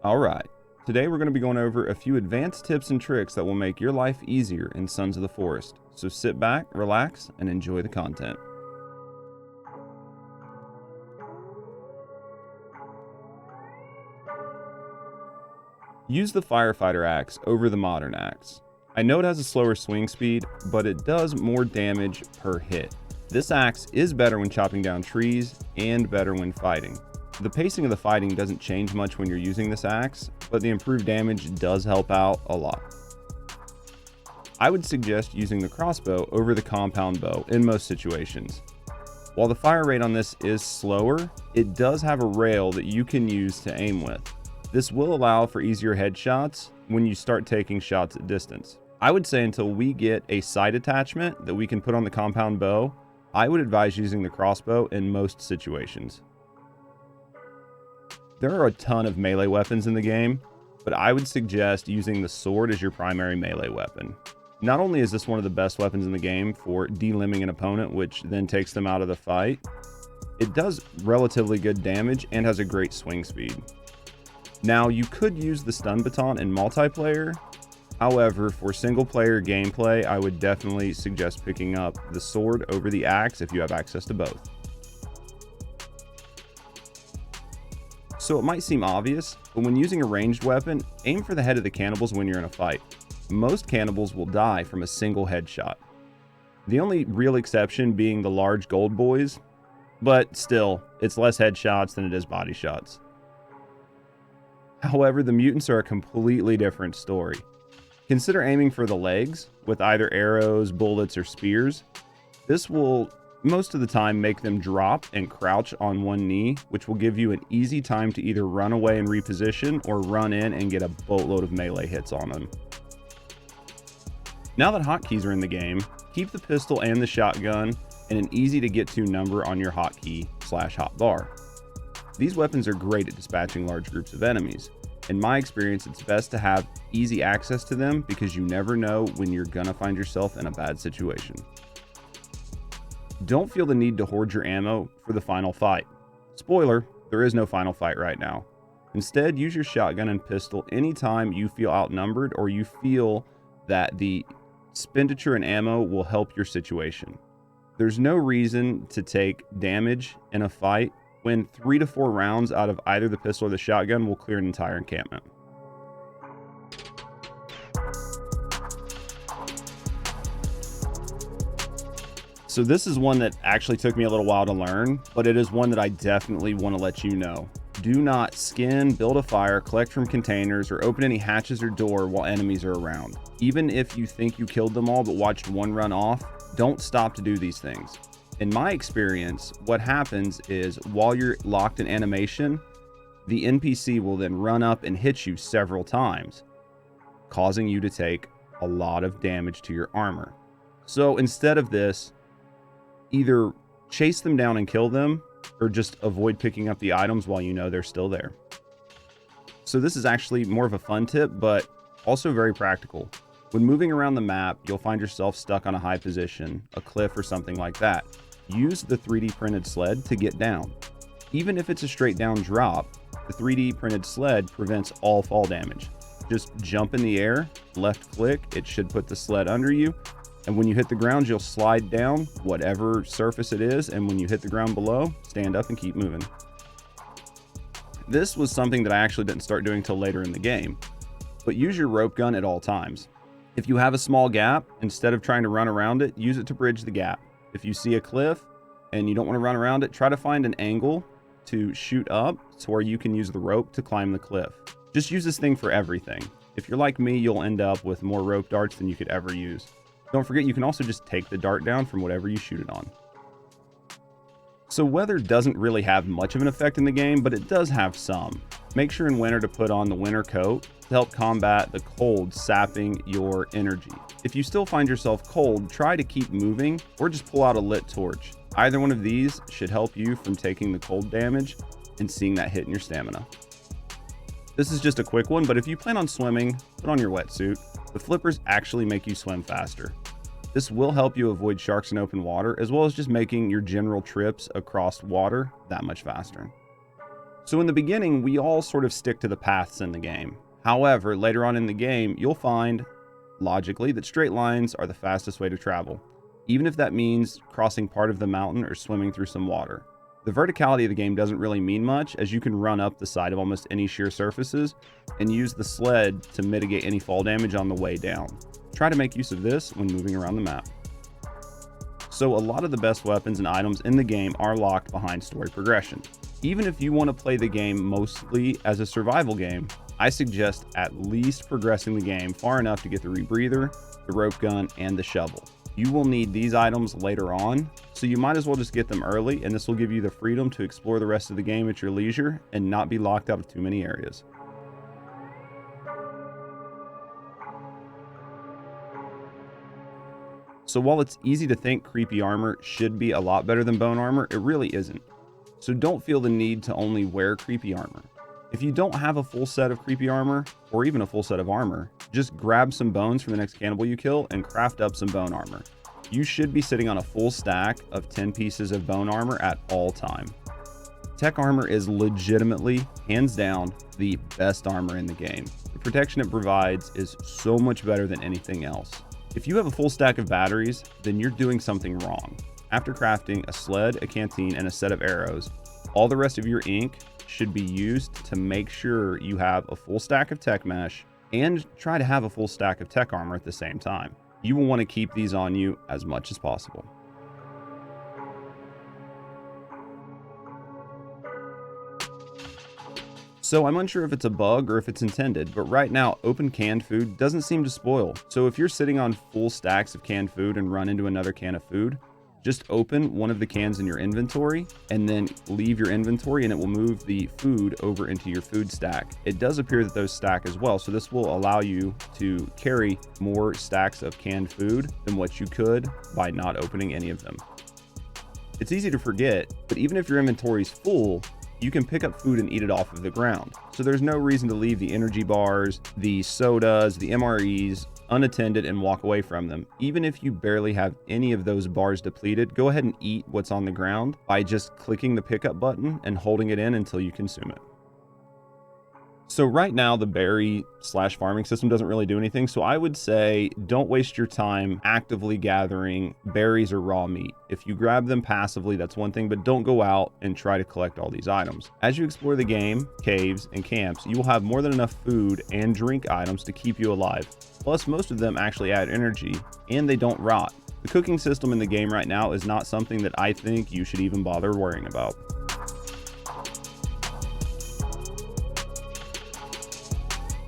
Alright, today we're going to be going over a few advanced tips and tricks that will make your life easier in Sons of the Forest. So sit back, relax, and enjoy the content. Use the firefighter axe over the modern axe. I know it has a slower swing speed, but it does more damage per hit. This axe is better when chopping down trees and better when fighting. The pacing of the fighting doesn't change much when you're using this axe, but the improved damage does help out a lot. I would suggest using the crossbow over the compound bow in most situations. While the fire rate on this is slower, it does have a rail that you can use to aim with. This will allow for easier headshots when you start taking shots at distance. I would say until we get a sight attachment that we can put on the compound bow, I would advise using the crossbow in most situations. There are a ton of melee weapons in the game, but I would suggest using the sword as your primary melee weapon. Not only is this one of the best weapons in the game for delimbing an opponent, which then takes them out of the fight, it does relatively good damage and has a great swing speed. Now, you could use the stun baton in multiplayer. However, for single player gameplay, I would definitely suggest picking up the sword over the axe if you have access to both. So it might seem obvious, but when using a ranged weapon, aim for the head of the cannibals when you're in a fight. Most cannibals will die from a single headshot. The only real exception being the large gold boys, but still, it's less headshots than it is body shots. However, the mutants are a completely different story. Consider aiming for the legs with either arrows, bullets, or spears. This will most of the time make them drop and crouch on one knee, which will give you an easy time to either run away and reposition or run in and get a boatload of melee hits on them. Now that hotkeys are in the game, keep the pistol and the shotgun in an easy to get to number on your hotkey/hotbar. These weapons are great at dispatching large groups of enemies. In my experience, it's best to have easy access to them because you never know when you're gonna find yourself in a bad situation. Don't feel the need to hoard your ammo for the final fight. Spoiler, there is no final fight right now. Instead, use your shotgun and pistol anytime you feel outnumbered or you feel that the expenditure in ammo will help your situation. There's no reason to take damage in a fight when 3 to 4 rounds out of either the pistol or the shotgun will clear an entire encampment. So this is one that actually took me a little while to learn, but it is one that I definitely want to let you know. Do not skin, build a fire, collect from containers, or open any hatches or door while enemies are around. Even if you think you killed them all but watched one run off, don't stop to do these things. In my experience, what happens is while you're locked in animation, the NPC will then run up and hit you several times, causing you to take a lot of damage to your armor. So instead of this, either chase them down and kill them, or just avoid picking up the items while you know they're still there. So this is actually more of a fun tip, but also very practical. When moving around the map, you'll find yourself stuck on a high position, a cliff or something like that. Use the 3D printed sled to get down. Even if it's a straight down drop, the 3D printed sled prevents all fall damage. Just jump in the air, left click, it should put the sled under you, and when you hit the ground, you'll slide down whatever surface it is, and when you hit the ground below, stand up and keep moving. This was something that I actually didn't start doing till later in the game, but use your rope gun at all times. If you have a small gap, instead of trying to run around it, use it to bridge the gap. If you see a cliff and you don't want to run around it, try to find an angle to shoot up to where you can use the rope to climb the cliff. Just use this thing for everything. If you're like me, you'll end up with more rope darts than you could ever use. Don't forget, you can also just take the dart down from whatever you shoot it on. So weather doesn't really have much of an effect in the game, but it does have some. Make sure in winter to put on the winter coat to help combat the cold sapping your energy. If you still find yourself cold, try to keep moving or just pull out a lit torch. Either one of these should help you from taking the cold damage and seeing that hit in your stamina. This is just a quick one, but if you plan on swimming, put on your wetsuit. The flippers actually make you swim faster. This will help you avoid sharks in open water, as well as just making your general trips across water that much faster. So in the beginning, we all sort of stick to the paths in the game. However, later on in the game, you'll find, logically, that straight lines are the fastest way to travel, even if that means crossing part of the mountain or swimming through some water. The verticality of the game doesn't really mean much, as you can run up the side of almost any sheer surfaces and use the sled to mitigate any fall damage on the way down. Try to make use of this when moving around the map. So a lot of the best weapons and items in the game are locked behind story progression. Even if you want to play the game mostly as a survival game, I suggest at least progressing the game far enough to get the rebreather, the rope gun, and the shovel. You will need these items later on, so you might as well just get them early, and this will give you the freedom to explore the rest of the game at your leisure and not be locked out of too many areas. So while it's easy to think creepy armor should be a lot better than bone armor, it really isn't. So don't feel the need to only wear creepy armor. If you don't have a full set of creepy armor, or even a full set of armor, just grab some bones from the next cannibal you kill and craft up some bone armor. You should be sitting on a full stack of 10 pieces of bone armor at all time. Tech armor is legitimately, hands down, the best armor in the game. The protection it provides is so much better than anything else. If you have a full stack of batteries, then you're doing something wrong. After crafting a sled, a canteen, and a set of arrows, all the rest of your ink should be used to make sure you have a full stack of tech mesh and try to have a full stack of tech armor at the same time. You will want to keep these on you as much as possible. So I'm unsure if it's a bug or if it's intended, but right now open canned food doesn't seem to spoil. So if you're sitting on full stacks of canned food and run into another can of food, just open one of the cans in your inventory and then leave your inventory, and it will move the food over into your food stack. It does appear that those stack as well, so this will allow you to carry more stacks of canned food than what you could by not opening any of them. It's easy to forget, but even if your inventory is full, you can pick up food and eat it off of the ground. So there's no reason to leave the energy bars, the sodas, the MREs unattended and walk away from them. Even if you barely have any of those bars depleted, go ahead and eat what's on the ground by just clicking the pickup button and holding it in until you consume it. So right now the berry/farming system doesn't really do anything, so I would say don't waste your time actively gathering berries or raw meat. If you grab them passively, that's one thing, but don't go out and try to collect all these items. As you explore the game, caves, and camps, you will have more than enough food and drink items to keep you alive. Plus, most of them actually add energy, and they don't rot. The cooking system in the game right now is not something that I think you should even bother worrying about.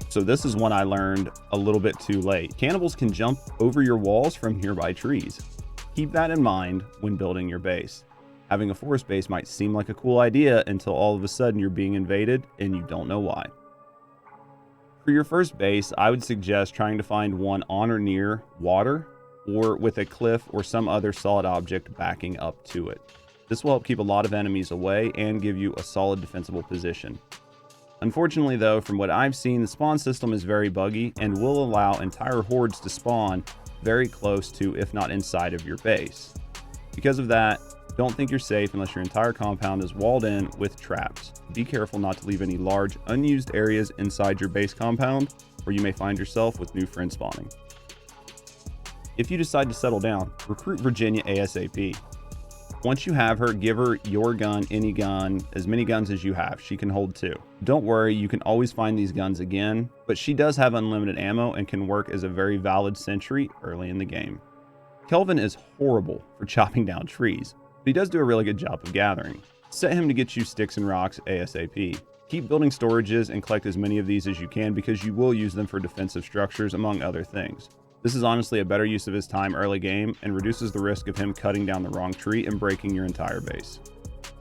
So this is one I learned a little bit too late. Cannibals can jump over your walls from nearby trees. Keep that in mind when building your base. Having a forest base might seem like a cool idea until all of a sudden you're being invaded and you don't know why. For your first base, I would suggest trying to find one on or near water, or with a cliff or some other solid object backing up to it. This will help keep a lot of enemies away and give you a solid defensible position. Unfortunately though, from what I've seen, the spawn system is very buggy and will allow entire hordes to spawn very close to, if not inside of your base. Because of that, don't think you're safe unless your entire compound is walled in with traps. Be careful not to leave any large, unused areas inside your base compound, or you may find yourself with new friends spawning. If you decide to settle down, recruit Virginia ASAP. Once you have her, give her your gun, any gun, as many guns as you have. She can hold 2. Don't worry, you can always find these guns again, but she does have unlimited ammo and can work as a very valid sentry early in the game. Kelvin is horrible for chopping down trees, but he does do a really good job of gathering. Set him to get you sticks and rocks ASAP. Keep building storages and collect as many of these as you can because you will use them for defensive structures, among other things. This is honestly a better use of his time early game and reduces the risk of him cutting down the wrong tree and breaking your entire base.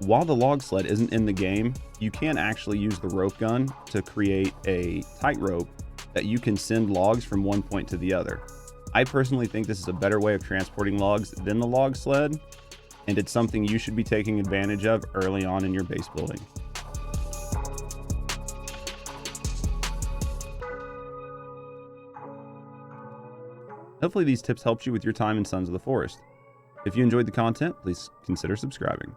While the log sled isn't in the game, you can actually use the rope gun to create a tightrope that you can send logs from one point to the other. I personally think this is a better way of transporting logs than the log sled, and it's something you should be taking advantage of early on in your base building. Hopefully these tips helped you with your time in Sons of the Forest. If you enjoyed the content, please consider subscribing.